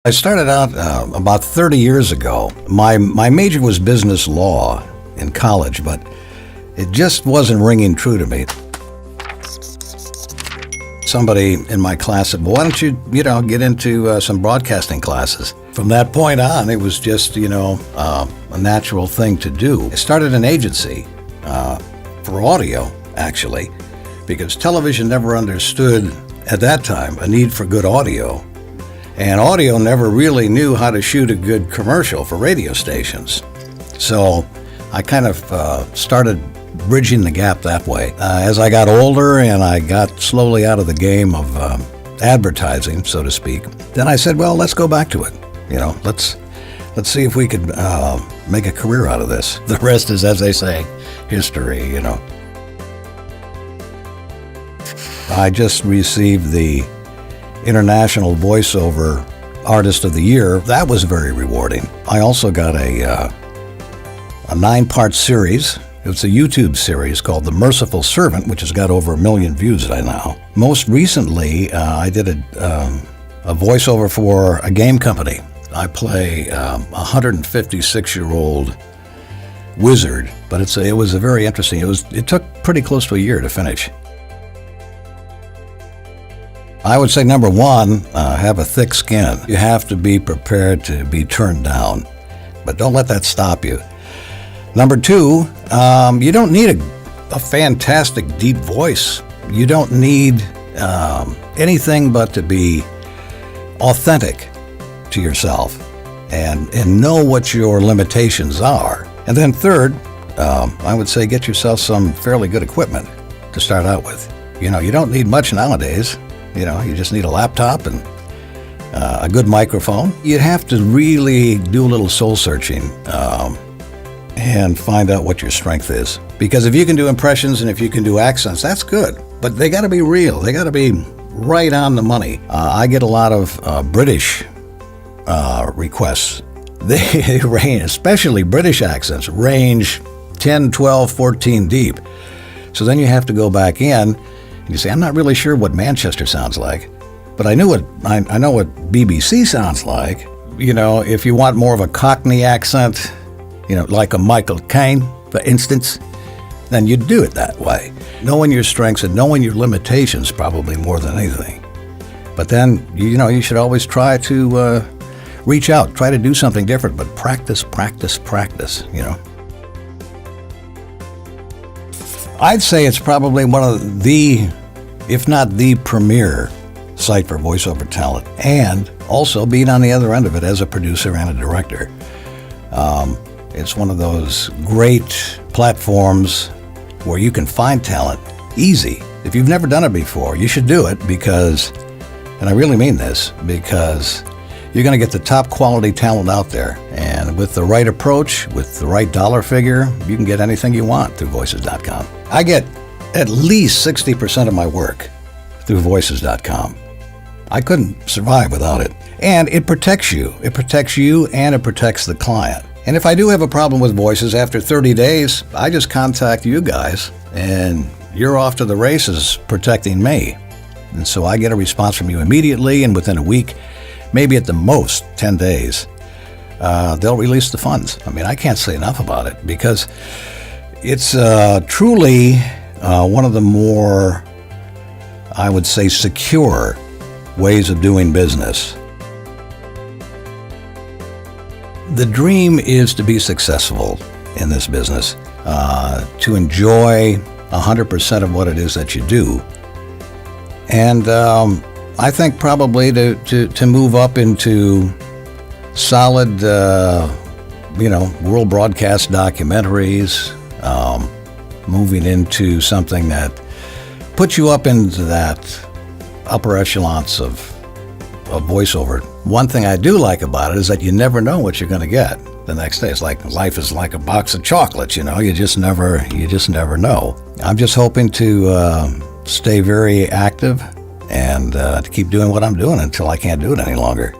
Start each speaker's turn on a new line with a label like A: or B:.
A: I started out about 30 years ago. My major was business law in college, but it just wasn't ringing true to me. Somebody in my class said, well, why don't you get into some broadcasting classes? From that point on, it was just, a natural thing to do. I started an agency for audio, actually, because television never understood, at that time, a need for good audio. And audio never really knew how to shoot a good commercial for radio stations. So I kind of started bridging the gap that way. As I got older and I got slowly out of the game of advertising, so to speak, then I said, well, let's go back to it. Let's see if we could make a career out of this. The rest is, as they say, history, I just received the International Voiceover Artist of the Year. That was very rewarding. I also got a 9-part series. It's a YouTube series called The Merciful Servant, which has got over 1 million views by now. Most recently, I did a voiceover for a game company. I play a 156-year-old wizard, but it was a very interesting. It took pretty close to a year to finish. I would say, number one, have a thick skin. You have to be prepared to be turned down, but don't let that stop you. Number two, you don't need a fantastic deep voice. You don't need anything but to be authentic to yourself and know what your limitations are. And then third, I would say get yourself some fairly good equipment to start out with. You don't need much nowadays. You just need a laptop and a good microphone. You have to really do a little soul searching and find out what your strength is. Because if you can do impressions and if you can do accents, that's good. But they got to be real. They got to be right on the money. I get a lot of British requests. They range, especially British accents, range 10, 12, 14 deep. So then you have to go back in. You say, I'm not really sure what Manchester sounds like, but I know what BBC sounds like. If you want more of a Cockney accent, like a Michael Caine, for instance, then you do it that way. Knowing your strengths and knowing your limitations probably more than anything. But then, you should always try to reach out, try to do something different, but practice. I'd say it's probably one of the, if not the premier site for voiceover talent, and also being on the other end of it as a producer and a director. It's one of those great platforms where you can find talent easy. If you've never done it before, you should do it because, and I really mean this, because you're going to get the top quality talent out there. And with the right approach, with the right dollar figure, you can get anything you want through voices.com. I get at least 60% of my work through voices.com. I couldn't survive without it. And it protects you. It protects you and it protects the client. And if I do have a problem with voices after 30 days, I just contact you guys and you're off to the races protecting me. And so I get a response from you immediately, and within a week, maybe at the most 10 days, they'll release the funds. I can't say enough about it because it's truly one of the more, I would say, secure ways of doing business. The dream is to be successful in this business, to enjoy 100% of what it is that you do. And I think probably to move up into solid, world broadcast documentaries, moving into something that puts you up into that upper echelons of voiceover. One thing I do like about it is that you never know what you're going to get the next day. It's like life is like a box of chocolates, you just never know. I'm just hoping to stay very active and to keep doing what I'm doing until I can't do it any longer.